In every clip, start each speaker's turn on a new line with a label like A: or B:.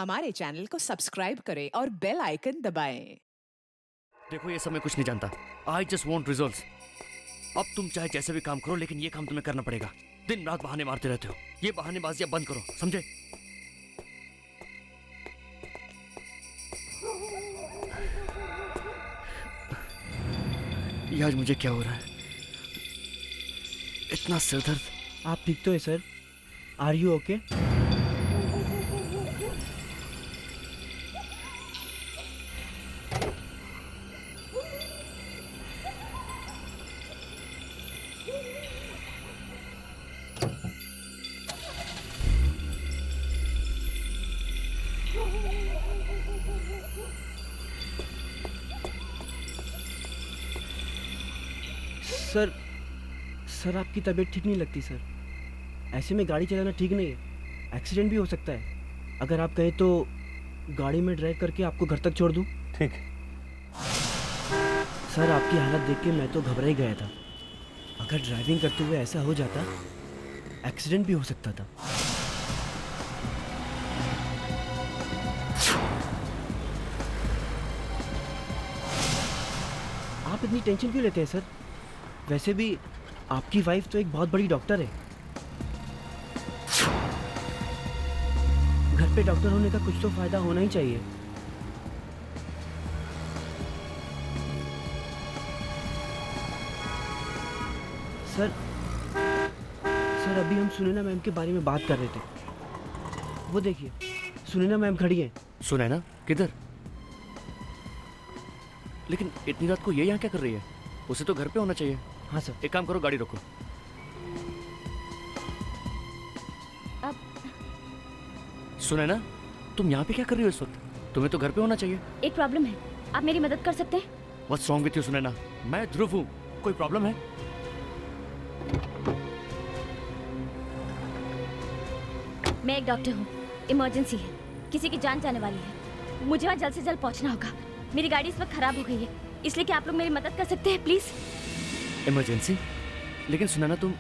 A: हमारे चैनल को सब्सक्राइब करें और बेल आइकन दबाएं।
B: देखो ये सब मैं कुछ नहीं जानता। I just want result. अब तुम चाहे जैसे भी काम करो, लेकिन ये काम तुम्हें करना पड़ेगा। दिन रात बहाने मारते रहते हो, ये बहानेबाजियां बंद करो, समझे? ये आज मुझे क्या हो रहा है? इतना सिर दर्द।
C: आप ठीक तो है sir? Are you okay? Sir sir आपकी तबीयत ठीक नहीं लगती सर। ऐसे में गाड़ी चलाना ठीक नहीं है, एक्सीडेंट भी हो सकता है। अगर आप कहें तो गाड़ी में ड्राइव करके आपको घर तक छोड़ दूं?
D: ठीक।
C: सर आपकी हालत देख के मैं तो घबरा ही गया था। अगर ड्राइविंग करते हुए ऐसा हो जाता, एक्सीडेंट भी हो सकता था। आप इतनी टेंशन क्यों लेते हैं सर? वैसे भी आपकी वाइफ तो एक बहुत बड़ी डॉक्टर है। घर पे डॉक्टर होने का कुछ तो फायदा होना ही चाहिए। सर सर अभी हम सुनैना मैम के बारे में बात कर रहे थे। वो देखिए, सुनैना मैम खड़ी हैं।
B: सुनैना किधर? लेकिन इतनी रात को ये यहाँ क्या कर रही है? उसे तो घर पे होना चाहिए।
C: हाँ सर।
B: एक काम करो, गाड़ी रोको।
E: अब
B: सुनैना, तुम यहाँ पे क्या कर रही हो इस वक्त? तुम्हें तो घर पे होना चाहिए।
E: एक प्रॉब्लम है, आप मेरी मदद कर सकते हैं?
B: What's wrong with you Sunaina? मैं ध्रुव हूँ, कोई प्रॉब्लम है?
E: मैं एक डॉक्टर हूँ, इमरजेंसी है, किसी की जान जाने वाली है, मुझे वहाँ जल्द से जल्द पहुँचना होगा। मेरी गाड़ी इस वक्त खराब हो गई है, इसलिए क्या आप लोग मेरी मदद कर सकते हैं प्लीज?
B: इमरजेंसी? लेकिन सुनैना, तुम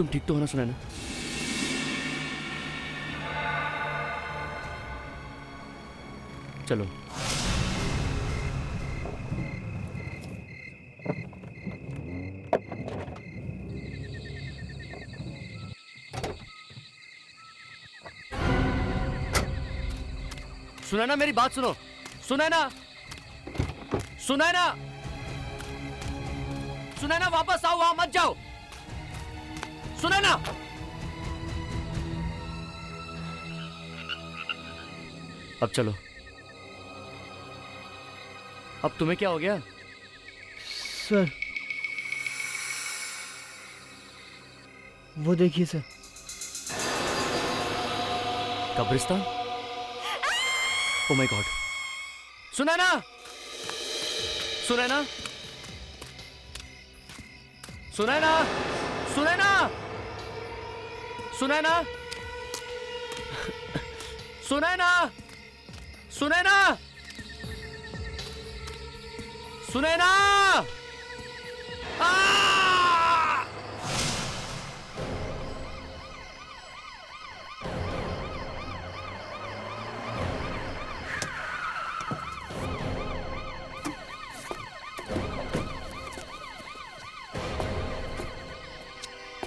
B: ठीक तो हो ना सुनैना? चलो। सुनैना, मेरी बात सुनो। सुनैना, सुनैना, सुनैना, वापस आओ, वहां मत जाओ। सुनैना! अब चलो। अब तुम्हें क्या हो गया?
C: सर वो देखिए सर।
B: कब्रिस्तान? Oh my God! Sunaina! Sunaina! Sunaina! Sunaina! Sunaina! Sunaina! Sunaina! Sunaina!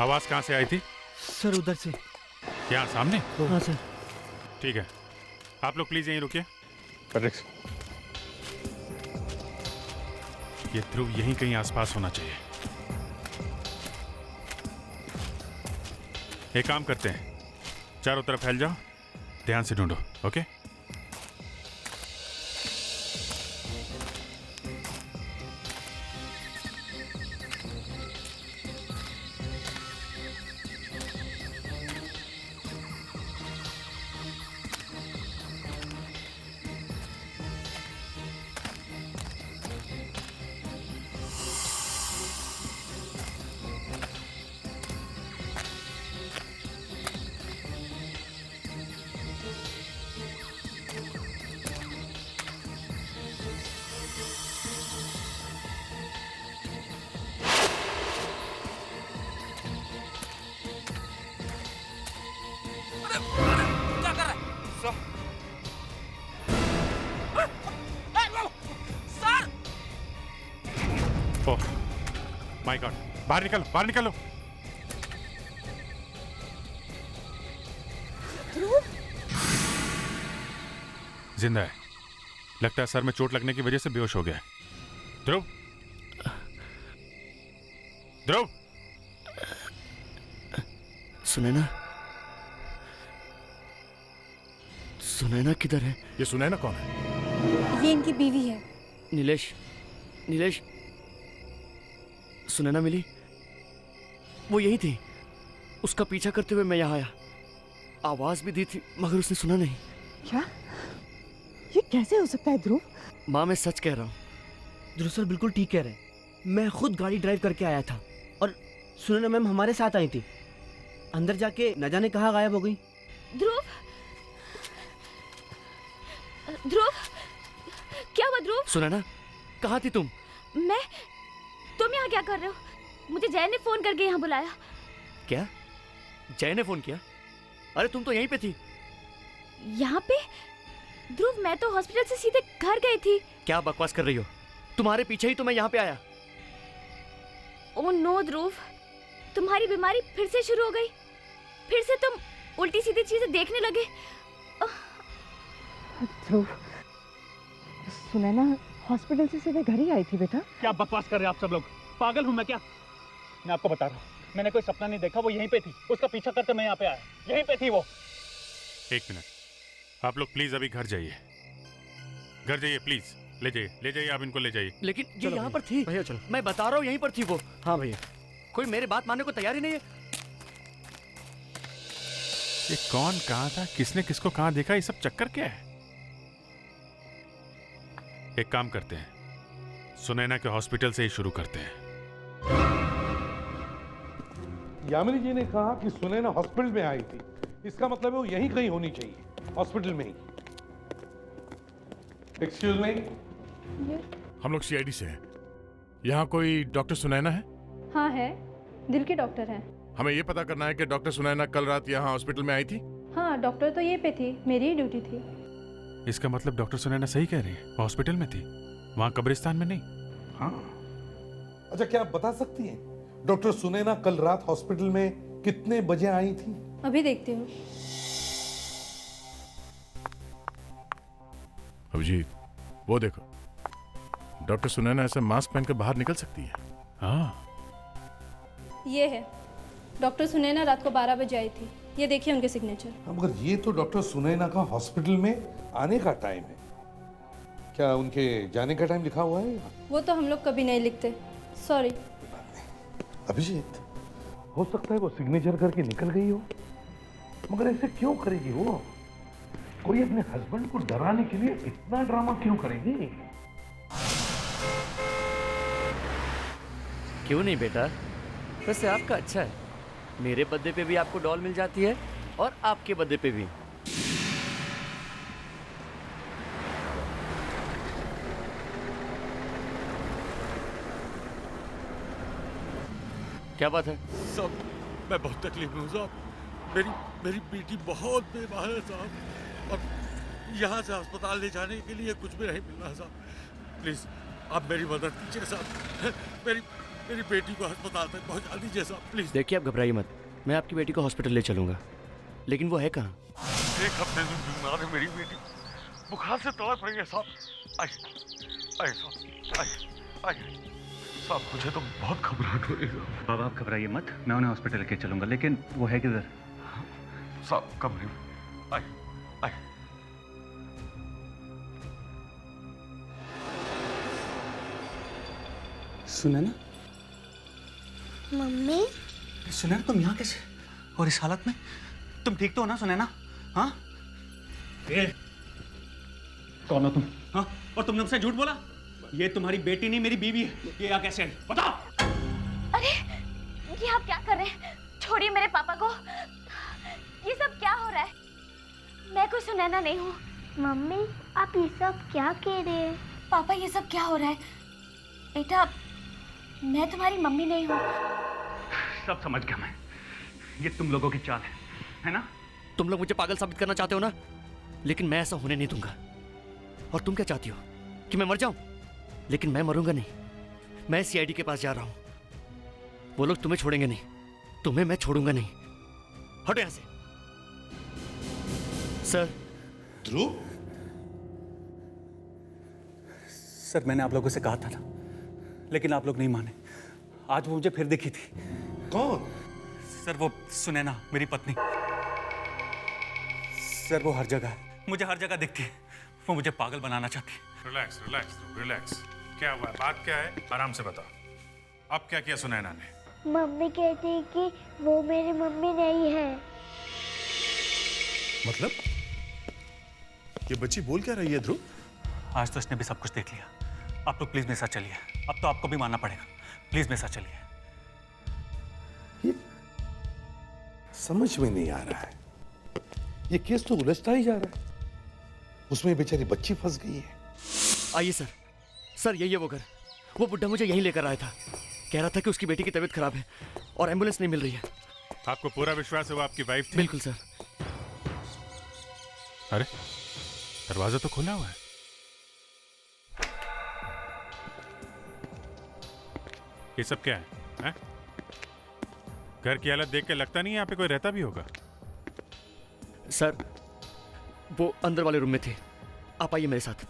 D: आवाज कहाँ से आई थी?
C: सर उधर से।
D: यहाँ सामने?
C: हाँ सर।
D: ठीक है, आप लोग प्लीज यहीं रुकिए। ये ध्रुव यहीं कहीं आसपास होना चाहिए। एक काम करते हैं, चारों तरफ फैल जाओ, ध्यान से ढूंढो। ओके? ओह माय गॉड, बाहर निकलो, बाहर निकलो। जिंदा है, लगता है सर में चोट लगने की वजह से बेहोश हो गया है। ध्रुव, ध्रुव,
B: सुनैना, सुनैना किधर है?
D: ये सुनैना कौन है?
F: ये इनकी बीवी है।
B: नीलेश, नीलेश, सुनैना मिली? वो यही थी। उसका पीछा करते हुए मैं यहाँ आया। आवाज भी दी थी मगर उसने सुना नहीं।
A: क्या? ये कैसे हो सकता है ध्रुव?
B: माँ, मैं सच कह रहा हूँ।
C: ध्रुव सर बिल्कुल ठीक कह रहे हैं। मैं खुद गाड़ी ड्राइव करके आया था और सुनैना मैम हमारे साथ आई थी। अंदर जाके न जाने कहाँ गायब हो गई।
E: ध्रुव, ध्रुव, क्या हुआ ध्रुव?
B: सुनैना, कहाँ थी तुम?
E: तुम यहाँ क्या कर रहे हो? मुझे जय ने फोन करके यहाँ बुलाया।
B: क्या? जय ने फोन किया? अरे तुम तो यहीं पे थी।
E: यहाँ पे? ध्रुव, मैं तो हॉस्पिटल से सीधे घर गई थी।
B: क्या बकवास कर रही हो? तुम्हारे पीछे ही तो मैं यहाँ पे आया।
E: ओह नो ध्रुव, तुम्हारी बीमारी फिर से शुरू हो गई। फिर से तुम उल्टी सीधी चीजें देखने लगे।
A: ध्रुव, सुनैना हॉस्पिटल से सीधे घर ही आई थी बेटा।
G: क्या बकवास कर रहे हैं आप सब लोग? पागल हूं मैं क्या? मैं आपको बता रहा हूँ, मैंने कोई सपना नहीं देखा। वो यहीं पे थी, उसका पीछा करते मैं यहाँ पे आया। यहीं पे थी वो।
D: एक मिनट, आप लोग प्लीज अभी घर जाइए। घर जाइए प्लीज, ले जाइए, ले जाइए, आप इनको ले जाइए।
B: लेकिन ये यहाँ पर थी।
C: भैया चलो।
B: मैं बता रहा हूँ यहीं पर थी वो।
C: हाँ भैया।
B: कोई मेरी बात मानने को तैयार ही नहीं है।
D: ये कौन कहाँ था, किसने किसको कहाँ देखा, ये सब चक्कर क्या है? एक काम करते हैं, सुनैना के हॉस्पिटल से ही शुरू करते हैं।
H: यामिनी जी ने कहा कि सुनैना हॉस्पिटल में आई थी। इसका मतलब है वो यहीं कहीं होनी चाहिए, हॉस्पिटल में ही। एक्सक्यूज मी,
I: हम लोग सीआईडी से हैं। यहाँ कोई डॉक्टर सुनैना है?
F: हाँ है, दिल के डॉक्टर हैं।
I: हमें ये पता करना है कि डॉक्टर सुनैना कल रात यहाँ हॉस्पिटल में आई थी।
F: हाँ, डॉक्टर तो ये पे थी, मेरी ही ड्यूटी थी।
D: इसका मतलब डॉक्टर सुनैना सही कह रही है, हॉस्पिटल में थी, वहां कब्रिस्तान में नहीं।
H: हाँ। अच्छा, क्या आप बता सकती हैं डॉक्टर सुनैना कल रात हॉस्पिटल में कितने बजे आई थी?
F: अभी देखती हूँ।
I: अभिजीत, वो देखो, डॉक्टर सुनैना ऐसे मास्क पहनकर बाहर निकल सकती है। हाँ,
F: ये है, डॉक्टर सुनैना रात को 12 बजे आई थी। ये देखिए उनके सिग्नेचर।
H: मगर ये तो डॉक्टर सुनैना का हॉस्पिटल में आने का टाइम है, क्या उनके जाने का टाइम लिखा हुआ है?
F: वो तो हम लोग कभी नहीं लिखते, सॉरी।
H: अभिजीत, हो सकता है वो सिग्नेचर करके निकल गई हो, मगर ऐसे क्यों करेगी वो? कोई अपने हस्बैंड को डराने के लिए इतना ड्रामा क्यों करेगी?
B: क्यों नहीं बेटा, वैसे आपका अच्छा है। मेरे बर्थडे पे भी आपको डॉल मिल जाती है और आपके बर्थडे पे भी। क्या बात है?
I: साहब, मैं बहुत तकलीफ में हूँ साहब। मेरी बेटी बहुत बीमार है साहब, और यहाँ से अस्पताल ले जाने के लिए कुछ भी नहीं मिल रहा साहब। प्लीज आप मेरी मदद कीजिए साहब। मेरी बेटी को अस्पताल तक पहुँचा दीजिए साहब, प्लीज।
B: देखिए, आप घबराइए मत, मैं आपकी बेटी को हॉस्पिटल ले चलूंगा। लेकिन वो है कहाँ?
I: एक हफ्ते से बीमार है मेरी बेटी, बुखार से तड़प रही है साहब। आइए साहब, आइए साहब, मुझे तो बहुत घबराहट हो रही है।
G: बाबा आप घबराइए मत, मैं उन्हें हॉस्पिटल लेके चलूंगा। लेकिन वो है किधर?
I: साहब कमरे में। आइए।
G: सुनैना,
J: मम्मी,
G: सुनैना तुम यहाँ कैसे? और इस हालत में? तुम ठीक तो हो ना सुनैना? हाँ? कौन हो तुम? हाँ? और तुमने मुझसे झूठ बोला? ये तुम्हारी बेटी नहीं, मेरी बीवी है। ये यहाँ कैसे आई? बताओ।
E: अरे ये आप क्या कर रहे हैं? छोड़िए मेरे पापा को। ये सब क्या हो रहा है? मैं कोई सुनैना नहीं हूँ।
J: मम्मी, आप ये सब क्या कह रहे हैं?
E: पापा, ये सब क्या हो रहा है? बेटा, मैं तुम्हारी मम्मी नहीं हूँ।
G: सब समझ गया मैं। ये तुम लोगों की चाल है ना?
B: तुम लोग मुझे पागल साबित करना चाहते हो ना? लेकिन मैं ऐसा होने नहीं दूंगा। और तुम क्या चाहती हो कि मैं मर जाऊं? लेकिन मैं मरूंगा नहीं। मैं सीआईडी के पास जा रहा हूं। वो लोग तुम्हें छोड़ेंगे नहीं, तुम्हें मैं छोड़ूंगा नहीं। हटो यहां से। सर।
K: ध्रुव,
G: सर मैंने आप लोगों से कहा था ना, लेकिन आप लोग नहीं माने। आज वो मुझे फिर दिखी थी।
K: कौन?
G: सर वो सुनैना, मेरी पत्नी। सर वो हर जगह है, मुझे हर जगह दिखती है। वो मुझे पागल बनाना चाहती है।
D: Relax relax relax. क्या हुआ है? बात क्या है? आराम से बताओ। अब क्या किया सुनैना ने?
J: मम्मी कहती है कि वो मेरी मम्मी नहीं है।
K: मतलब ये बच्ची बोल क्या रही है ध्रुव?
G: आज तो इसने भी सब कुछ देख लिया। आप लोग प्लीज मेरे साथ चलिए। अब तो आपको भी मानना पड़ेगा। प्लीज मेरे साथ चलिए।
H: समझ में नहीं आ रहा है, ये केस तो उलझता ही जा रहा है। उसमें बेचारी बच्ची फंस गई है।
B: आइए सर। सर यही है वो घर। वो बुड्ढा मुझे यहीं लेकर आया था। कह रहा था कि उसकी बेटी की तबीयत खराब है और एम्बुलेंस नहीं मिल रही है।
D: आपको पूरा विश्वास है वो आपकी वाइफ थी?
B: बिल्कुल सर।
D: अरे दरवाजा तो खुला हुआ है। ये सब क्या है? घर की हालत देख के लगता नहीं यहाँ पे कोई रहता भी होगा।
B: सर वो अंदर वाले रूम में थे। आप आइए मेरे साथ।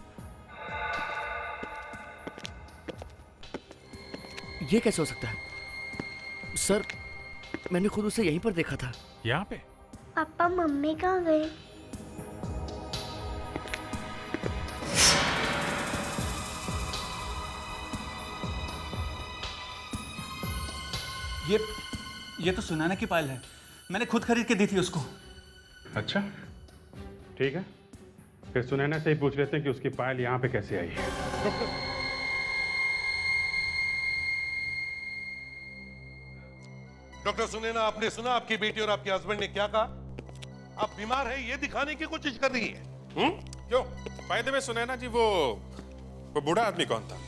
B: ये कैसे हो सकता है? सर मैंने खुद उसे यहीं पर देखा था।
D: यहाँ पे?
J: पापा मम्मी कहाँ गए?
G: ये तो सुनैना की पायल है। मैंने खुद खरीद के दी थी उसको।
D: अच्छा ठीक है, फिर सुनैना से ही पूछ लेते हैं कि उसकी पायल यहाँ पे कैसे आई है।
H: डॉक्टर सुनैना, आपने सुना आपकी बेटी और आपके हस्बैंड ने क्या कहा? आप बीमार है ये दिखाने की कोशिश कर रही है।
D: क्यों? फायदे में सुनैना जी वो बूढ़ा आदमी कौन था?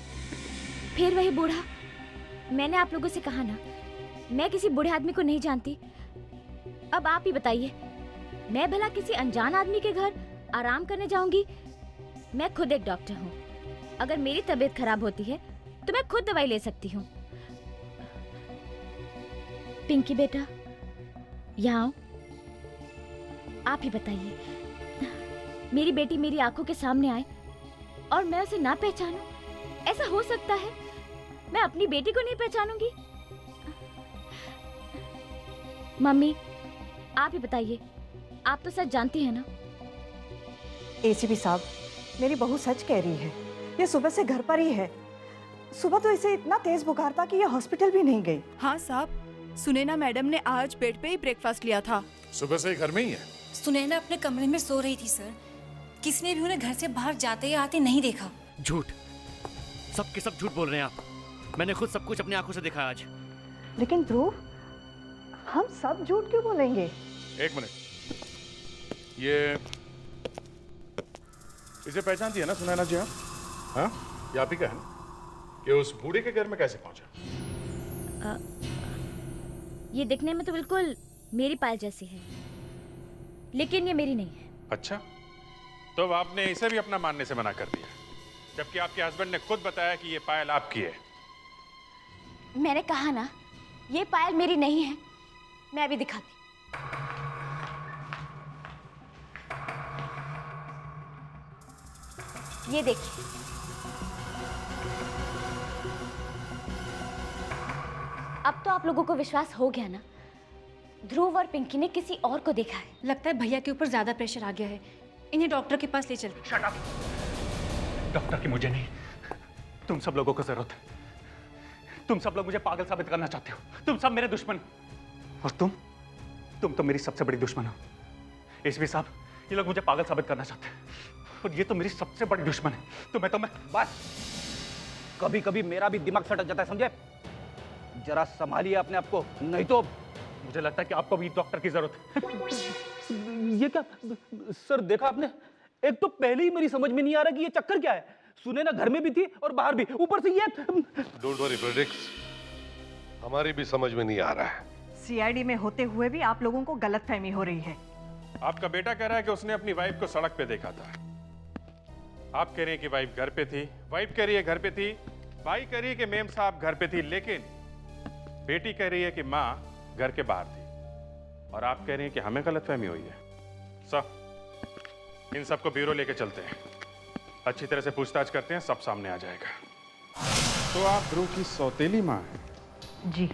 E: फिर वही बूढ़ा। मैंने आप लोगों से कहा ना, मैं किसी बूढ़े आदमी को नहीं जानती। अब आप ही बताइए, मैं भला किसी अनजान आदमी के घर आराम करने जाऊंगी? मैं खुद एक डॉक्टर हूँ। अगर मेरी तबीयत खराब होती है तो मैं खुद दवाई ले सकती हूँ। पिंकी बेटा, यहाँ आओ। आप ही बताइए, मेरी बेटी मेरी आंखों के सामने आए और मैं उसे ना पहचानूं? ऐसा हो सकता है? मैं अपनी बेटी को नहीं पहचानूंगी? मम्मी आप ही बताइए, आप तो सच जानती हैं ना?
A: एसीपी साहब, मेरी बहू सच कह रही है। ये सुबह से घर पर ही है। सुबह तो इसे इतना तेज बुखार था कि ये हॉस्पिटल भी नहीं गई।
L: हाँ साहब, सुनैना मैडम ने आज बेड पे ही ब्रेकफास्ट लिया था।
K: सुबह से ही घर में ही है?
M: सुनैना अपने कमरे में सो रही थी सर। किसी ने भी उन्हें घर से बाहर जाते या आते नहीं देखा।
B: झूठ, सब के सब झूठ बोल रहे हैं आप। मैंने खुद सब कुछ अपनी आंखों से देखा आज।
A: लेकिन ध्रुव, हम सब झूठ क्यों बोलेंगे?
K: एक मिनट, ये इसे पहचानती है ना सुनैना जी? हाँ, ये आप ही का है ना? कि उस बूढ़े के घर में कैसे पहुंचा?
E: ये दिखने में तो बिल्कुल मेरी पायल जैसी है, लेकिन ये मेरी नहीं है।
D: अच्छा, तो अब आपने इसे भी अपना मानने से मना कर दिया, जबकि आपके हस्बैंड ने खुद बताया कि ये पायल आपकी है।
E: मैंने कहा ना, ये पायल मेरी नहीं है। मैं अभी दिखाती। ये देखिए, अब तो आप लोगों को विश्वास हो गया ना? ध्रुव और पिंकी ने किसी और को देखा है।
M: लगता है भैया के ऊपर ज्यादा प्रेशर आ गया है। इन्हें डॉक्टर के पास ले चल।
G: Shut up. डॉक्टर की मुझे नहीं, तुम सब लोगों को जरूरत है। तुम सब लोग मुझे पागल साबित करना चाहते हो। तुम सब मेरे दुश्मन, और तुम तो मेरी सबसे बड़ी दुश्मन हो। एसपी साहब, ये लोग मुझे पागल साबित करना चाहते हैं, और ये तो मेरी सबसे बड़ी दुश्मन है। तो मैं
N: बस, कभी कभी मेरा भी दिमाग सटक जाता है, समझे? जरा संभालिए अपने आप को, नहीं तो
G: मुझे लगता है कि आपको भी डॉक्टर की जरूरत है।
N: ये क्या सर, देखा आपने? एक तो पहले ही मेरी समझ में नहीं आ रहा कि ये चक्कर क्या है। सुनैना घर में भी थी और बाहर भी, ऊपर से ये।
H: डोंट वरी फ्रेडरिक्स, हमारी भी समझ में नहीं आ रहा है।
A: सीआईडी में होते हुए भी आप लोगों को गलतफहमी हो रही है।
K: आपका बेटा कह रहा है कि उसने अपनी वाइफ को सड़क पे देखा था। आप कह रहे हैं कि वाइफ घर पे थी, वाइफ कह रही है घर पे थी, भाई कह रही है कि मेम साहब घर पे थी, लेकिन बेटी कह रही है कि माँ घर के बाहर थी, और आप कह रहे हैं कि हमें गलतफहमी हुई है। सर, इन सबको ब्यूरो लेके चलते हैं, अच्छी तरह से पूछताछ करते हैं, सब सामने आ जाएगा। तो आप ध्रुव की सौतेली माँ हैं?
A: जी।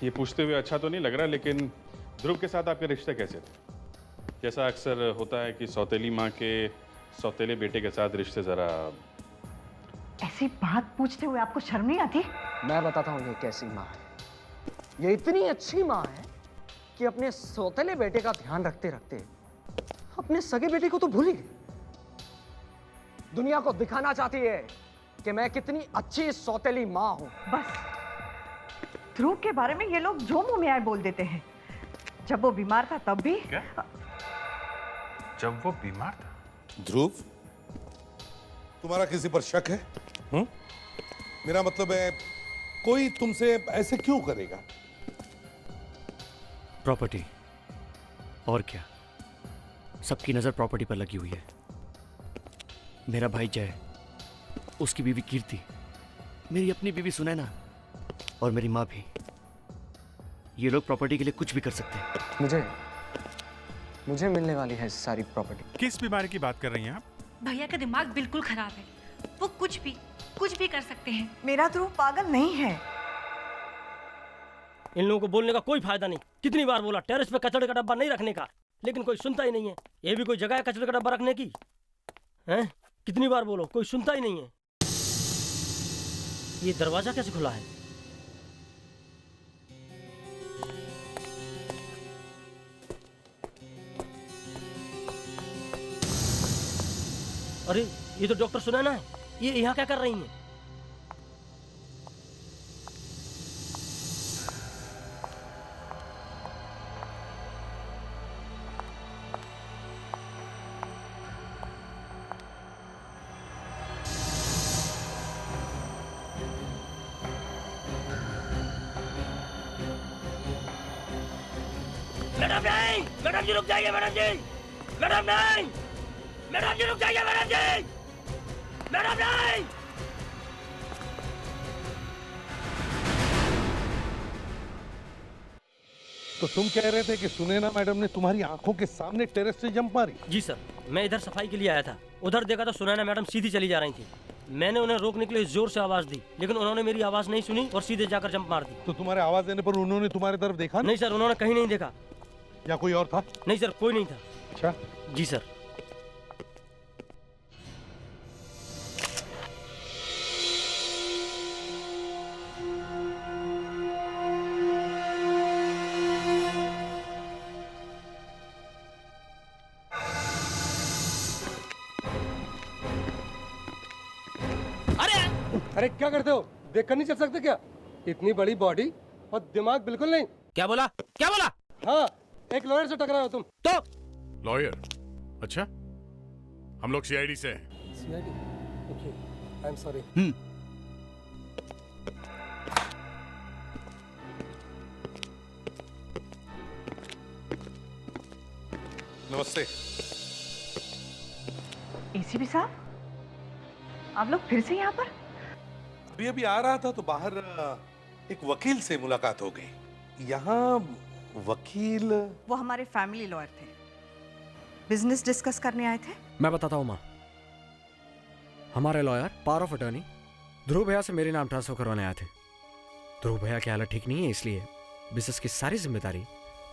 K: ये पूछते हुए अच्छा तो नहीं लग रहा, लेकिन ध्रुव के साथ आपके रिश्ते कैसे थे? जैसा अक्सर होता है कि सौतेली माँ के सौतेले बेटे के साथ रिश्ते जरा।
A: ऐसी बात पूछते हुए आपको शर्म नहीं आती?
O: मैं बताता हूँ ये कैसी माँ है। ये इतनी अच्छी माँ है कि अपने सौतेले बेटे का ध्यान रखते रखते अपने सगे बेटे को तो भूल ही गई। दुनिया को दिखाना चाहती है कि मैं कितनी अच्छी सौतेली माँ हूँ।
A: बस, ध्रुव के बारे में ये लोग जो मुंह में आए बोल देते हैं। जब वो बीमार था तब भी।
K: क्या? जब वो बीमार था?
H: ध्रुव, तुम्हारा किसी पर शक है? मेरा मतलब है, कोई तुमसे ऐसे क्यों करेगा?
B: प्रॉपर्टी, और क्या? सबकी नजर प्रॉपर्टी पर लगी हुई है। मेरा भाई जय, उसकी बीवी कीर्ति, मेरी अपनी बीवी सुनैना, और मेरी माँ भी। ये लोग प्रॉपर्टी के लिए कुछ भी कर सकते हैं।
O: मुझे मिलने वाली है सारी प्रॉपर्टी।
D: किस बीमारी की बात कर रही हैं आप?
P: भैया का दिमाग बिल्कुल खराब है, वो कुछ भी कर सकते हैं।
A: मेरा ध्रुव पागल नहीं है।
Q: इन लोगों को बोलने का कोई फायदा नहीं। कितनी बार बोला टेरेस पे कचड़े का डब्बा नहीं रखने का, लेकिन कोई सुनता ही नहीं है। ये भी कोई जगह है कचड़े का डब्बा रखने की? हैं? कितनी बार बोलो, कोई सुनता ही नहीं है। ये दरवाजा कैसे खुला है? अरे ये तो डॉक्टर सुनैना है। ये यहाँ क्या कर रही हैं? मैडम नहीं, मैडम जी रुक जाइए। मैडम जी, मैडम नहीं, मैडम जी रुक जाइए। मैडम जी, मैडम नहीं।
H: तो तुम कह रहे थे कि सुनैना मैडम ने तुम्हारी आंखों के सामने टेरेस से जंप मारी?
Q: जी सर, मैं इधर सफाई के लिए आया था। उधर देखा तो सुनैना मैडम सीधी चली जा रही थी। मैंने उन्हें रोकने के लिए जोर से आवाज दी, लेकिन उन्होंने मेरी आवाज नहीं सुनी और सीधे जाकर जंप मार दी।
H: तो तुम्हारे आवाज देने पर उन्होंने तुम्हारी तरफ देखा?
Q: नहीं सर, उन्होंने कहीं नहीं देखा।
H: या कोई और था?
Q: नहीं सर, कोई नहीं था।
H: अच्छा
Q: जी सर।
R: अरे क्या करते हो? देख कर नहीं चल सकते क्या? इतनी बड़ी बॉडी और दिमाग बिल्कुल नहीं।
Q: क्या बोला? क्या बोला?
R: हाँ, एक लॉयर से टकराए हो तुम तो।
D: लॉयर? अच्छा, हम लोग सीआईडी से हैं।
R: CID? Okay, I am sorry.
H: नमस्ते।
A: एसीपी साहब, आप लोग फिर से यहाँ पर?
H: अभी अभी आ रहा था तो बाहर एक वकील से मुलाकात हो गई। यहाँ वकील?
A: वो हमारे फैमिली लॉयर थे, बिजनेस डिस्कस करने आए थे।
S: मैं बताता हूँ माँ। हमारे लॉयर पावर ऑफ अटर्नी ध्रुव भैया से मेरे नाम ट्रांसफर करवाने आए थे। ध्रुव भैया की हालत ठीक नहीं है, इसलिए बिजनेस की सारी जिम्मेदारी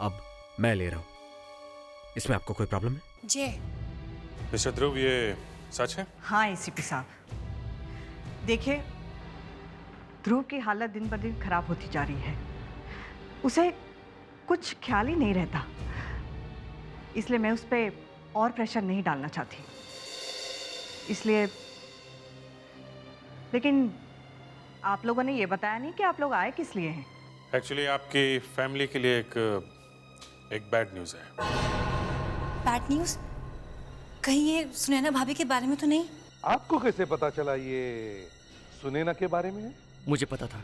S: अब मैं ले रहा हूँ। इसमें आपको कोई प्रॉब्लम है?
M: जय,
K: मिस्टर ध्रुव, ये सच है?
A: हाँ एसीपी साहब, देखिए ध्रुव की हालत दिन ब दिन खराब होती जा रही है। उसे कुछ ख्याल ही नहीं रहता, इसलिए मैं उस पर और प्रेशर नहीं डालना चाहती। इसलिए, लेकिन आप लोगों ने ये बताया नहीं कि आप लोग आए किस लिए हैं।
K: एक्चुअली आपकी फैमिली के लिए एक बैड न्यूज़ है।
M: Bad news? कहीं ये सुनैना भाभी के बारे में तो नहीं?
H: आपको कैसे पता चला ये सुनैना के बारे में है?
B: मुझे पता था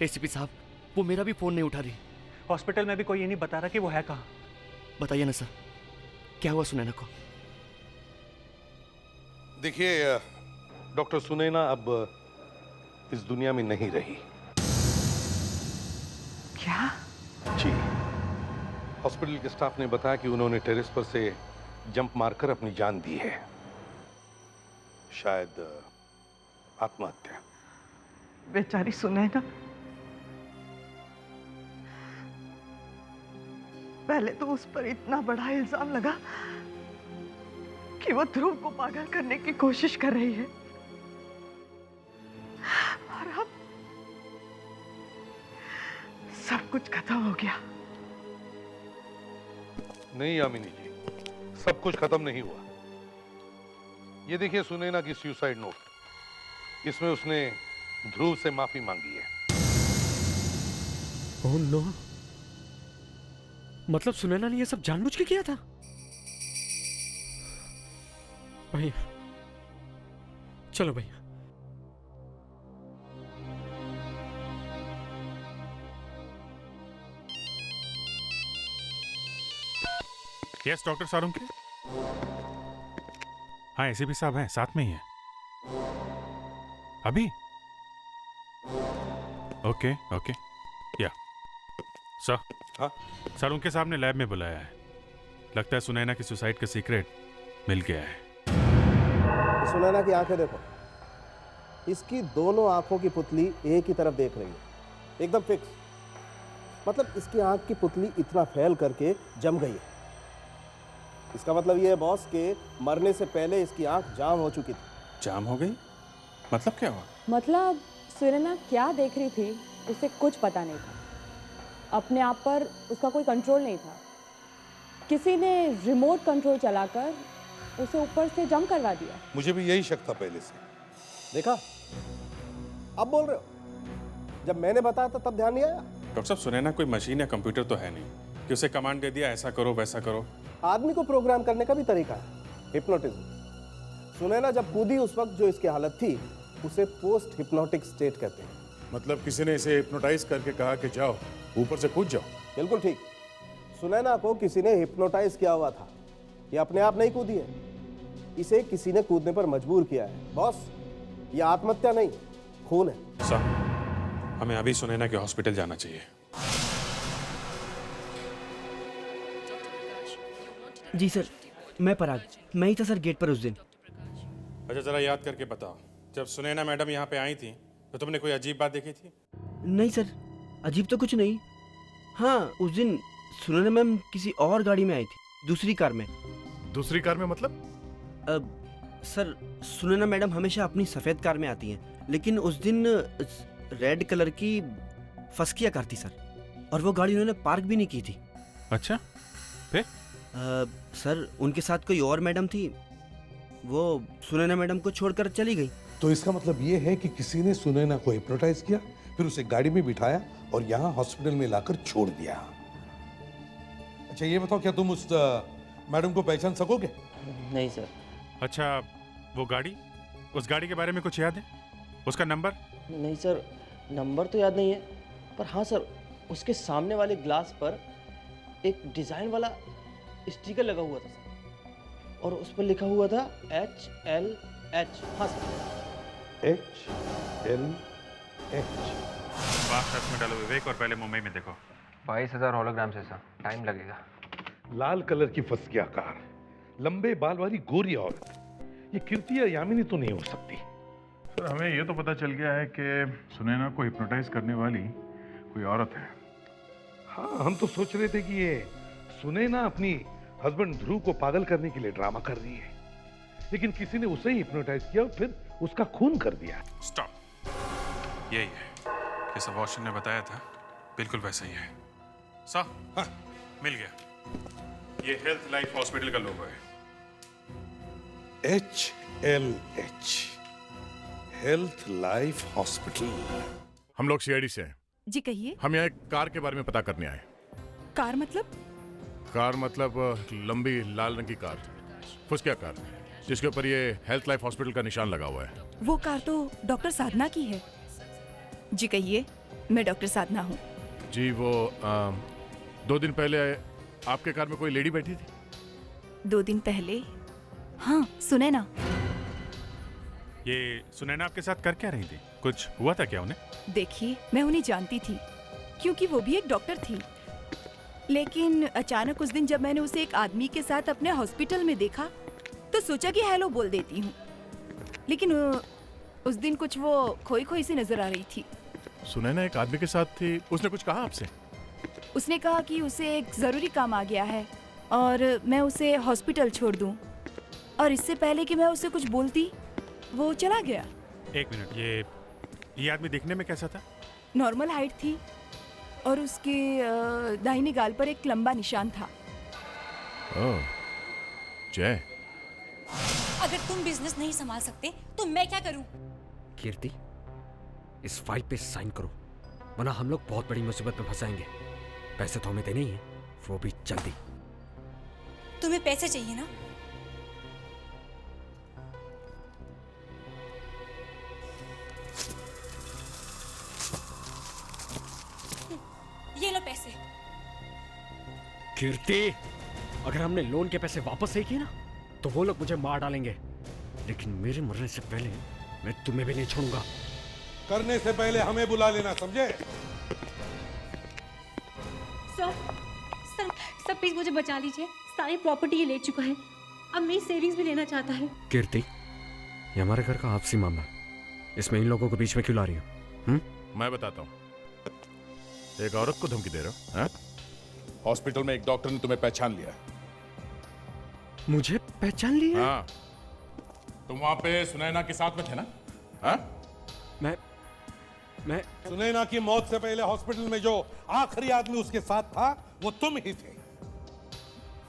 B: एसीपी साहब, वो मेरा भी फोन नहीं उठा रही।
G: हॉस्पिटल में भी कोई ये नहीं बता रहा कि वो है कहाँ।
B: बताइए ना सर, क्या हुआ सुनैना को?
H: देखिए डॉक्टर सुनैना अब इस दुनिया में नहीं रही।
A: क्या?
H: जी, हॉस्पिटल के स्टाफ ने बताया कि उन्होंने टेरेस पर से जंप मारकर अपनी जान दी है। शायद आत्महत्या।
A: बेचारी सुनैना। पहले तो उस पर इतना बड़ा इल्जाम लगा कि वो ध्रुव को पागल करने की कोशिश कर रही है, और अब सब कुछ खत्म हो गया।
H: नहीं यामिनी जी, सब कुछ खत्म नहीं हुआ। ये देखिए सुनैना की सुसाइड नोट। इसमें उसने ध्रुव से माफी मांगी है।
S: ओह नो, मतलब सुनैना ने ये सब जानबूझ के किया था? भैया चलो भैया।
D: Yes doctor Sarunke. हाँ एसीपी साहब हैं, साथ में ही हैं अभी। Okay okay yeah sir.
H: हाँ
D: सारुंके साहब ने लैब में बुलाया है। लगता है सुनैना की सुसाइड का सीक्रेट मिल गया है।
T: सुनैना की आंखें देखो, इसकी दोनों आंखों की पुतली एक ही तरफ देख रही है, एकदम फिक्स। मतलब इसकी आंख की पुतली इतना फैल करके जम गई है। इसका मतलब ये है बॉस के मरने से पहले इसकी आंख जाम हो चुकी थी।
D: जाम हो गई? मतलब क्या हुआ?
U: मतलब सुनैना क्या देख रही थी उसे कुछ पता नहीं था। अपने आप पर उसका कोई कंट्रोल नहीं था। किसी ने रिमोट कंट्रोल चलाकर उसे ऊपर से जंप करवा दिया।
H: मुझे भी यही शक था पहले से।
T: देखा, अब बोल रहे हो? जब मैंने बताया था तब ध्यान नहीं आया?
D: डॉक्टर साहब सुनैना कोई मशीन या कंप्यूटर तो है नहीं कि उसे कमांड दे दिया ऐसा करो वैसा करो।
T: आदमी को प्रोग्राम करने का भी तरीका है, हिप्नोटिज्म। सुनैना जब कूदी उस वक्त जो इसकी हालत थी उसे पोस्ट हिप्नोटिक स्टेट कहते हैं।
V: मतलब किसी ने इसे हिप्नोटाइज करके कहा कि जाओ ऊपर से कूद जाओ।
T: बिल्कुल ठीक। सुनैना को किसी ने हिप्नोटाइज किया हुआ था। ये अपने आप नहीं कूदी है, इसे किसी ने कूदने पर मजबूर किया है। बॉस, ये आत्महत्या नहीं, खून है।
D: सर, हमें अभी सुनैना के हॉस्पिटल जाना चाहिए।
C: जी सर, मैं पराग, मैं ही था सर गेट पर उस दिन।
D: अच्छा जरा याद करके बताओ, जब सुनैना मैडम यहाँ पे आई थी तो तुमने कोई अजीब बात देखी थी?
C: नहीं सर, अजीब तो कुछ नहीं। हाँ, उस दिन सुनैना मैम किसी और गाड़ी में आई थी, दूसरी कार में।
V: दूसरी कार में मतलब?
C: सर, सुनैना मैडम हमेशा अपनी सफ़ेद कार में आती हैं, लेकिन उस दिन रेड कलर की फस्किया कार थी सर, और वो गाड़ी उन्होंने पार्क भी नहीं की थी।
D: अच्छा, फिर?
C: सर, उनके साथ कोई और मैडम थी, वो सुनैना मैडम को छोड़कर चली गई।
H: तो इसका मतलब ये है कि किसी ने सुनैना को हिप्नोटाइज किया, फिर उसे गाड़ी में बिठाया और यहाँ हॉस्पिटल में लाकर छोड़ दिया। अच्छा ये बताओ, क्या तुम उस मैडम को पहचान सकोगे?
C: नहीं सर।
D: अच्छा वो गाड़ी, उस गाड़ी के बारे में कुछ याद है? उसका नंबर?
C: नहीं सर, नंबर तो याद नहीं है, पर हाँ सर, उसके सामने वाले ग्लास पर एक डिज़ाइन वाला स्टिकर लगा हुआ था सर, और उस पर लिखा हुआ था HLH। हाँ सर,
H: HLH।
D: बात हाथ में डालो विवेक, और पहले मुंबई में देखो।
W: 22,000 होलोग्राम से सर, टाइम लगेगा।
H: लाल कलर की फस्किया कार, लंबे बाल वाली गोरी औरत, ये कीर्ति या यामिनी तो नहीं हो सकती।
V: सर हमें ये तो पता चल गया है कि सुनैना को हिप्नोटाइज करने वाली कोई औरत है।
H: हाँ, हम तो सोच रहे थे कि ये सुनैना अपनी हस्बैंड ध्रुव को पागल करने के लिए ड्रामा कर रही है, लेकिन किसी ने उसे ही हिप्नोटाइज किया और फिर उसका खून कर दिया।
D: स्टॉप, यही है जैसा वॉशन ने बताया था, बिल्कुल वैसा ही है। सर, हाँ, मिल गया। ये हेल्थ लाइफ हॉस्पिटल का लोगो है।
H: HLH, health life hospital.
V: हम लोग सीआईडी से हैं।
L: जी कहिए।
V: हम यहाँ एक कार के बारे में पता करने आए।
L: कार मतलब?
V: कार मतलब लंबी लाल रंग की कार, फुसकिया कार, जिसके ऊपर ये हेल्थ लाइफ हॉस्पिटल का निशान लगा हुआ है।
L: वो कार तो डॉक्टर साधना की है। जी कहिए, मैं डॉक्टर साधना हूँ।
V: जी वो 2 दिन पहले आपके कार में कोई लेडी बैठी थी?
L: 2 दिन पहले। हाँ, सुने ना।
D: ये सुनैना आपके साथ कर क्या रही थी? कुछ हुआ था क्या उन्हें?
L: देखिए, मैं उन्हें जानती थी क्योंकि वो भी एक डॉक्टर थी। लेकिन अचानक उस दिन जब मैंने उसे एक आदमी के साथ अपने हॉस्पिटल में देखा तो सोचा कि हेलो बोल देती हूँ। लेकिन उस दिन कुछ वो खोई खोई सी नजर आ रही थी।
V: सुनैना एक आदमी के साथ थी, उसने कुछ कहा आपसे?
L: उसने कहा कि उसे एक जरूरी काम आ गया है और मैं उसे हॉस्पिटल छोड़ दूं। और इससे पहले कि मैं उसे कुछ बोलती वो चला गया।
D: एक मिनट, ये आदमी दिखने में कैसा था?
L: नॉर्मल हाइट थी और उसके दाहिने गाल पर एक लंबा निशान था।
V: ओह, जय।
M: अगर तुम बिजनेस नहीं संभाल सकते तो मैं क्या करूं?
S: कीर्ति, इस फाइल पे साइन करो वरना हम लोग बहुत बड़ी मुसीबत में फंसाएंगे। पैसे तो हमें देने ही हैं, वो भी जल्दी।
M: तुम्हें पैसे चाहिए ना? ये लो पैसे।
S: कीर्ति, अगर हमने लोन के पैसे वापस नहीं किए ना तो वो लोग मुझे मार डालेंगे। लेकिन मेरे मरने से पहले मैं तुम्हें भी नहीं छोड़ूंगा।
H: करने से पहले हमें बुला लेना, समझे?
P: सर प्लीज मुझे बचा लीजिए। सारी प्रॉपर्टी ये ले चुका है, अब मेरी सेविंग्स भी लेना चाहता है।
S: कीर्ति, ये हमारे घर का आपसी मामला है, इसमें इन लोगों को बीच में क्यों ला रही हो?
V: मैं बताता हूँ। एक औरत को धमकी दे रहे हो, हैं? हॉस्पिटल में एक डॉक्टर ने तुम्हें पहचान लिया।
S: मुझे पहचान लिया?
V: हाँ, तुम वहां पे सुनैना के साथ में थे ना? हाँ?
S: मैं
H: सुनैना की मौत से पहले हॉस्पिटल में जो आखिरी आदमी उसके साथ था वो तुम ही थे।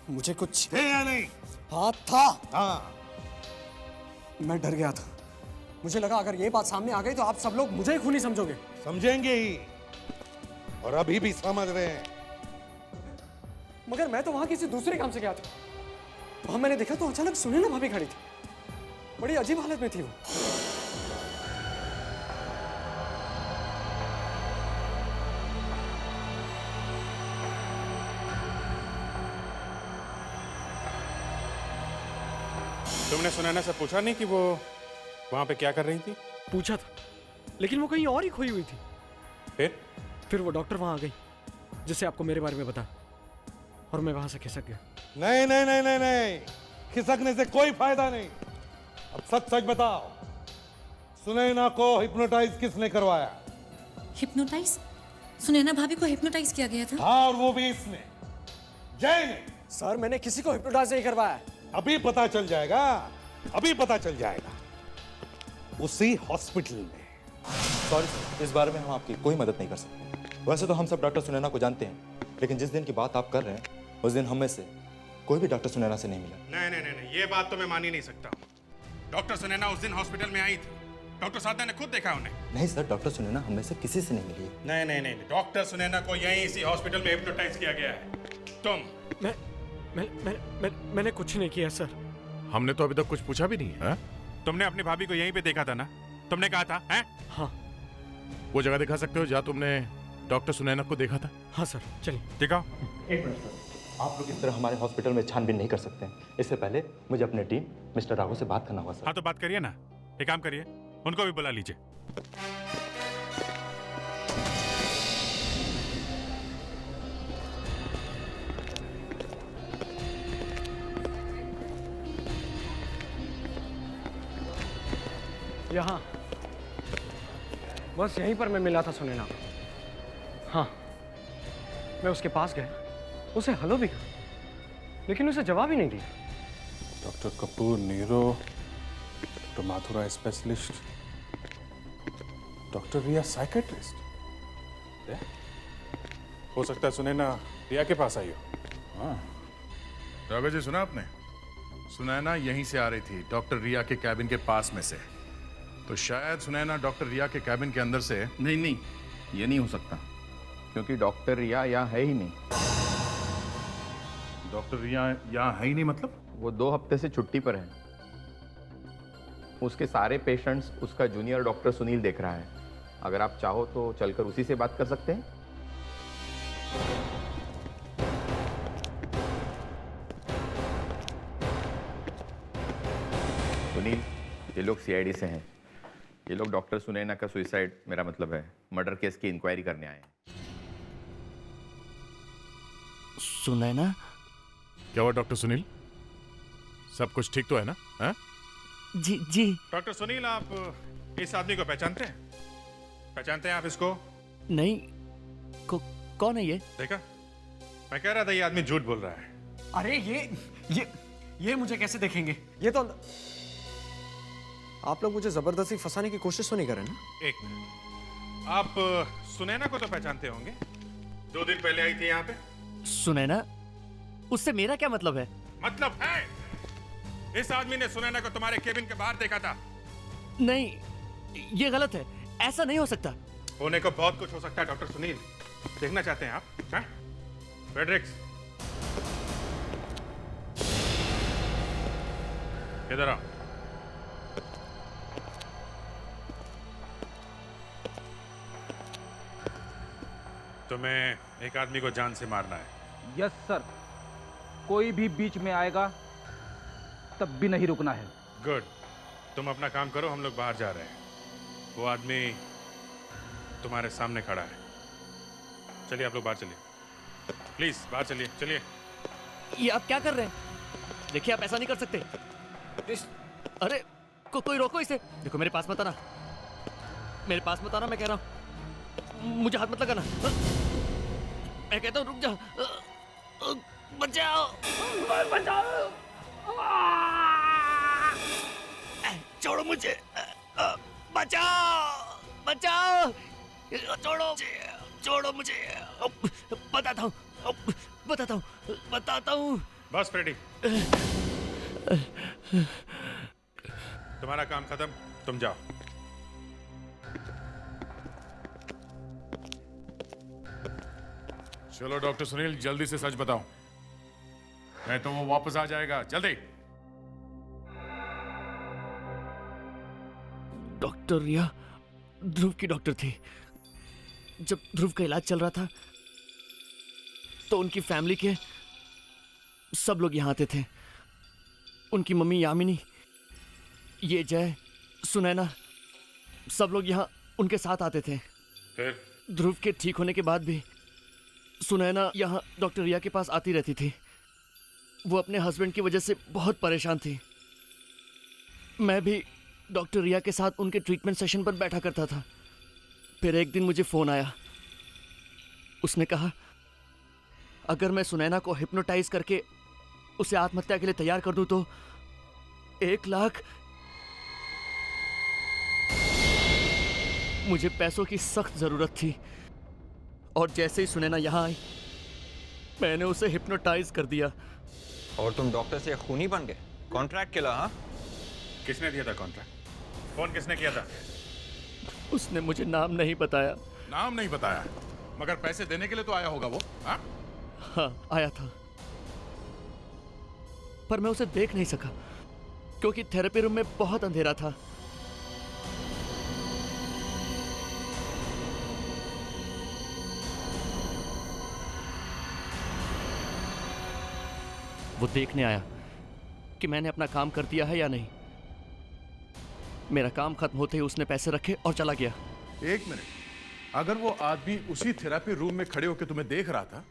C: मुझे कुछ
H: थे या नहीं?
C: हाँ था।
H: हाँ,
C: मैं डर गया था। मुझे लगा अगर ये बात सामने आ गई तो आप सब लोग मुझे ही खूनी समझोगे।
H: समझेंगे ही, और अभी भी समझ रहे हैं।
C: मगर मैं तो वहां किसी दूसरे काम से गया था। वहां मैंने देखा तो अचानक सुनैना भाभी खड़ी थी। बड़ी अजीब हालत में थी वो।
D: तुमने सुनैना से पूछा नहीं कि वो वहां पे क्या कर रही थी?
S: पूछा था, लेकिन वो कहीं और ही खोई हुई थी।
V: फिर
S: वो डॉक्टर वहां आ गई जिससे आपको मेरे बारे में बता, और मैं वहां से खिसक गया।
H: नहीं नहीं नहीं नहीं नहीं, खिसकने से कोई फायदा नहीं। अब सच सच बताओ, सुनैना को हिप्नोटाइज किसने करवाया?
M: हिप्नोटाइज? सुनैना भाभी को हिप्नोटाइज किया गया था?
H: हाँ, और वो भी इसने, जय ने।
C: सर, मैंने किसी को हिप्नोटाइज नहीं करवाया।
H: अभी पता चल जाएगा, अभी पता चल जाएगा। उसी हॉस्पिटल में।
F: सॉरी सर, इस बारे में हम आपकी कोई मदद नहीं कर सकते। वैसे तो हम सब डॉक्टर सुनैना को जानते हैं, लेकिन जिस दिन की बात आप कर रहे हैं उस दिन हम में से कोई भी डॉक्टर सुनैना से नहीं मिला।
D: नहीं नहीं नहीं, ये बात तो मैं मान ही नहीं सकता। डॉक्टर सुनैना उस दिन हॉस्पिटल में आई थी, डॉक्टर साधना ने खुद देखा उन्हें।
F: नहीं सर, डॉक्टर सुनैना हम में से किसी से नहीं मिली।
D: नहीं नहीं नहीं, डॉक्टर सुनैना को यहीं इसी हॉस्पिटल में हिप्नोटाइज किया गया है।
S: मैंने कुछ नहीं किया सर।
V: हमने तो अभी तक कुछ पूछा भी नहीं है।
D: तुमने अपनी भाभी को यहीं पे देखा था ना? तुमने कहा था, हैं?
S: हाँ।
V: वो जगह दिखा सकते हो जहाँ तुमने डॉक्टर सुनैना को देखा था?
S: हाँ सर, चलिए
D: दिखाओ।
F: एक मिनट सर, आप लोग इस तरह हमारे हॉस्पिटल में छानबीन नहीं कर सकते। इससे पहले मुझे अपनी टीम मिस्टर राघव से बात करना होगा सर।
D: हाँ तो बात करिए ना, एक काम करिए, उनको भी बुला लीजिए।
C: यहाँ बस यहीं पर मैं मिला था सुनैना को। हाँ, मैं उसके पास गया, उसे हेलो भी कहा, लेकिन उसे जवाब ही नहीं दिया।
K: Doctor Kapoor, neuro, doctor Mathura specialist, doctor Riya psychiatrist. हो सकता है सुनैना रिया के पास आई हो।
V: हाँ, राघव जी, सुना आपने? सुनैना यहीं से आ रही थी, डॉक्टर रिया के कैबिन के पास में से। तो शायद सुनैना डॉक्टर रिया के कैबिन के अंदर से।
I: नहीं, ये नहीं हो सकता, क्योंकि डॉक्टर रिया यहाँ है ही नहीं।
V: डॉक्टर रिया यहाँ है ही नहीं मतलब?
I: वो 2 हफ्ते से छुट्टी पर है। उसके सारे पेशेंट्स उसका जूनियर डॉक्टर सुनील देख रहा है। अगर आप चाहो तो चलकर उसी से बात कर सकते हैं। सुनील, ये लोग सीआईडी से हैं। ये लोग डॉक्टर सुनैना का सुसाइड, मेरा मतलब है मर्डर केस की इंक्वायरी करने आए हैं।
B: सुनैना?
V: क्या हुआ डॉक्टर सुनील? सब कुछ ठीक तो है ना? है?
B: जी जी।
K: डॉक्टर सुनील, आप इस आदमी को पहचानते हैं? पहचानते हैं आप इसको?
B: नहीं। कौन है ये?
K: देखा, मैं कह रहा था ये आदमी झूठ बोल रहा है।
C: अरे ये मुझे कैसे देखेंगे? ये तो आप लोग मुझे जबरदस्ती फंसाने की कोशिश तो नहीं कर रहे ना?
K: एक मिनट, आप सुनैना को तो पहचानते होंगे, 2 दिन पहले आई थी यहाँ पे।
B: सुनैना? उससे मेरा क्या मतलब है?
K: मतलब है, इस आदमी ने सुनैना को तुम्हारे केबिन के बाहर देखा था।
B: नहीं, ये गलत है, ऐसा नहीं हो सकता।
K: होने को बहुत कुछ हो सकता है डॉक्टर सुनील। देखना चाहते हैं आप? हाँ? फ्रेडरिक्स, इधर आओ। तुम्हें एक आदमी को जान से मारना है।
E: यस सर, कोई भी बीच में आएगा तब भी नहीं रुकना है।
K: गुड, तुम अपना काम करो, हम लोग बाहर जा रहे हैं। वो आदमी तुम्हारे सामने खड़ा है। चलिए आप लोग बाहर चलिए, प्लीज बाहर चलिए। चलिए।
B: ये आप क्या कर रहे हैं? देखिए, आप ऐसा नहीं कर सकते। अरे कोई रोको इसे। देखो, मेरे पास मत आना, मेरे पास मत आना, मैं कह रहा हूँ। मुझे हाथ मत लगाना, मैं कहता हूँ रुक जा। बचाओ, बचाओ, छोड़ो मुझे, बचाओ, बचाओ, छोड़ो, छोड़ो मुझे, बताता हूँ, बताता हूँ, बताता हूँ।
K: बस फ्रेडी, तुम्हारा काम खत्म, तुम जाओ।
V: चलो डॉक्टर सुनील, जल्दी से सच बताओ, नहीं तो वो वापस आ जाएगा। जल्दी।
B: डॉक्टर रिया ध्रुव की डॉक्टर थी। जब ध्रुव का इलाज चल रहा था तो उनकी फैमिली के सब लोग यहाँ आते थे। उनकी मम्मी यामिनी, ये जय, सुनैना, सब लोग यहाँ उनके साथ आते थे।
K: फिर
B: ध्रुव के ठीक होने के बाद भी सुनैना यहाँ डॉक्टर रिया के पास आती रहती थी। वो अपने हस्बैंड की वजह से बहुत परेशान थी। मैं भी डॉक्टर रिया के साथ उनके ट्रीटमेंट सेशन पर बैठा करता था। फिर एक दिन मुझे फ़ोन आया। उसने कहा अगर मैं सुनैना को हिप्नोटाइज करके उसे आत्महत्या के लिए तैयार कर दूं तो 1 लाख। मुझे पैसों की सख्त ज़रूरत थी और जैसे ही सुनैना यहाँ आई मैंने उसे हिप्नोटाइज कर दिया।
J: और तुम डॉक्टर से खूनी बन गए? कॉन्ट्रैक्ट के लिए? हाँ,
K: किसने दिया था कॉन्ट्रैक्ट? फोन किसने किया था?
B: उसने मुझे नाम नहीं बताया।
V: नाम नहीं बताया, मगर पैसे देने के लिए तो आया होगा वो। हाँ,
B: हाँ आया था, पर मैं उसे देख नहीं सका क्योंकि थेरेपी रूम में बहुत अंधेरा था। वो देखने आया कि मैंने अपना काम कर दिया है या नहीं। मेरा काम खत्म होते ही उसने पैसे रखे और चला गया।
V: एक मिनट, अगर वो आदमी उसी थेरेपी रूम में खड़े होकर तुम्हें देख रहा था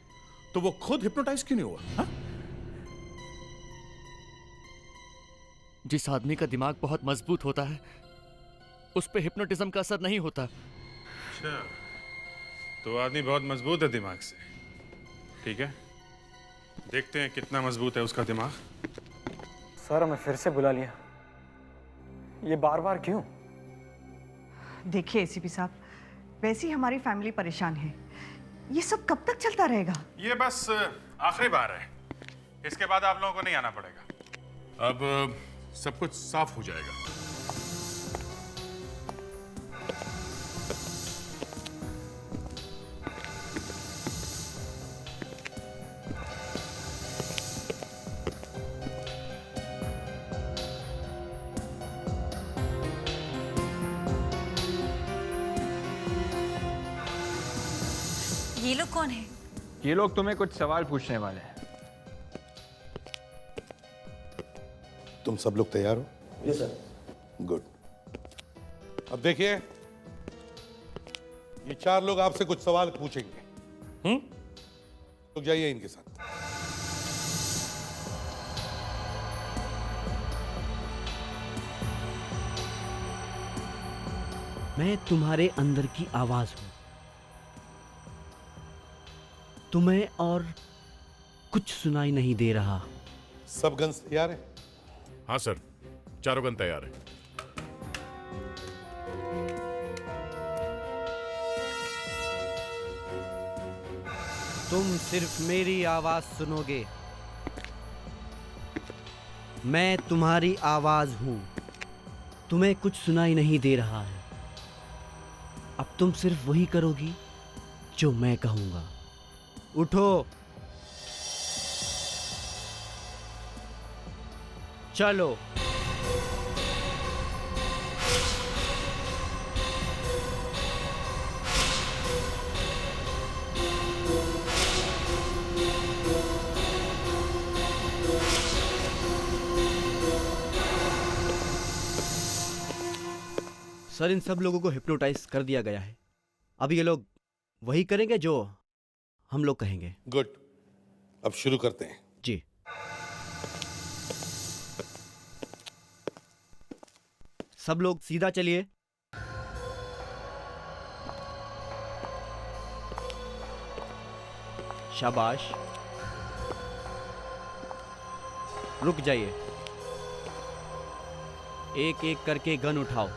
V: तो वो खुद हिप्नोटाइज क्यों नहीं हुआ? हा?
B: जिस आदमी का दिमाग बहुत मजबूत होता है उस पे हिप्नोटिज्म का असर नहीं होता।
K: अच्छा, तो आदमी बहुत मजबूत है दिमाग से। ठीक है, देखते हैं कितना मजबूत है उसका दिमाग।
O: सर, हमें फिर से बुला लिया, ये बार बार क्यों?
A: देखिए एसीपी साहब, वैसे ही हमारी फैमिली परेशान है। ये सब कब तक चलता रहेगा?
K: ये बस आखिरी बार है, इसके बाद आप लोगों को नहीं आना पड़ेगा।
V: अब सब कुछ साफ हो जाएगा।
M: ये लोग कौन है?
J: ये लोग तुम्हें कुछ सवाल पूछने वाले हैं।
F: तुम सब लोग तैयार हो?
T: Yes sir.
H: गुड। अब देखिए, ये 4 लोग आपसे कुछ सवाल पूछेंगे। तो जाइए इनके साथ।
C: मैं तुम्हारे अंदर की आवाज हूं। तुम्हें और कुछ सुनाई नहीं दे रहा।
H: सब गन्स तैयार है?
V: हाँ सर, चारों गन तैयार है।
C: तुम सिर्फ मेरी आवाज सुनोगे। मैं तुम्हारी आवाज हूं। तुम्हें कुछ सुनाई नहीं दे रहा है। अब तुम सिर्फ वही करोगी जो मैं कहूंगा। उठो, चलो। सर, इन सब लोगों को हिप्नोटाइज कर दिया गया है। अब ये लोग वही करेंगे जो हम लोग कहेंगे।
H: गुड। अब शुरू करते हैं।
C: जी। सब लोग सीधा चलिए। शाबाश। रुक जाइए। एक एक करके गन उठाओ।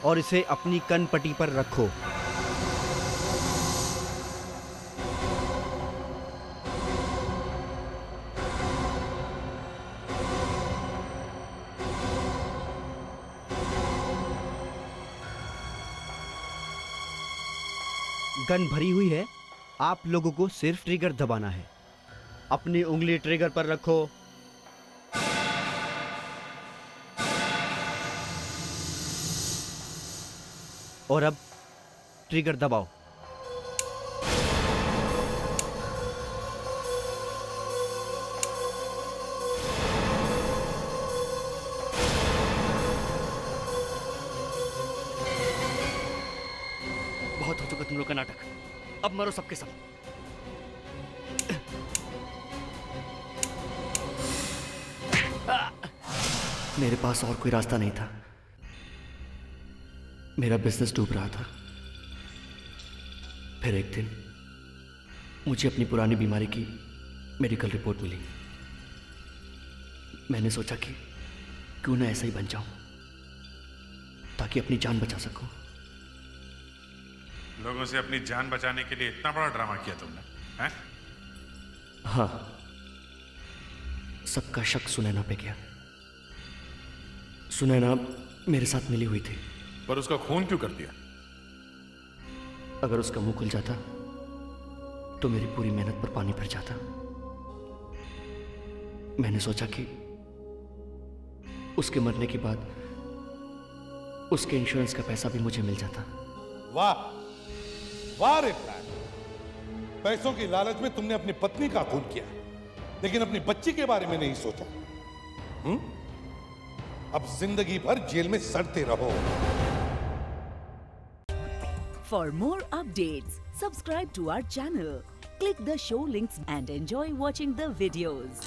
C: और इसे अपनी कनपट्टी पर रखो। गन भरी हुई है। आप लोगों को सिर्फ ट्रिगर दबाना है। अपनी उंगली ट्रिगर पर रखो। और अब ट्रिगर दबाओ।
B: बहुत हो चुका तुम लोग का नाटक। अब मरो सबके सब। मेरे पास और कोई रास्ता नहीं था। मेरा बिजनेस डूब रहा था। फिर एक दिन मुझे अपनी पुरानी बीमारी की मेडिकल रिपोर्ट मिली। मैंने सोचा कि क्यों ना ऐसा ही बन जाऊं ताकि अपनी जान बचा सकूं।
D: लोगों से अपनी जान बचाने के लिए इतना बड़ा ड्रामा किया तुमने, हैं?
B: हाँ, सबका शक सुनैना पे गया। सुनैना मेरे साथ मिली हुई थी।
V: पर उसका खून क्यों कर दिया?
B: अगर उसका मुंह खुल जाता तो मेरी पूरी मेहनत पर पानी फिर जाता। मैंने सोचा कि उसके मरने के बाद उसके इंश्योरेंस का पैसा भी मुझे मिल जाता।
H: वाह वाह रे प्लान। पैसों की लालच में तुमने अपनी पत्नी का खून किया, लेकिन अपनी बच्ची के बारे में नहीं सोचा। अब जिंदगी भर जेल में सड़ते रहो।
N: For more updates, subscribe to our channel, click the show links and enjoy watching the videos.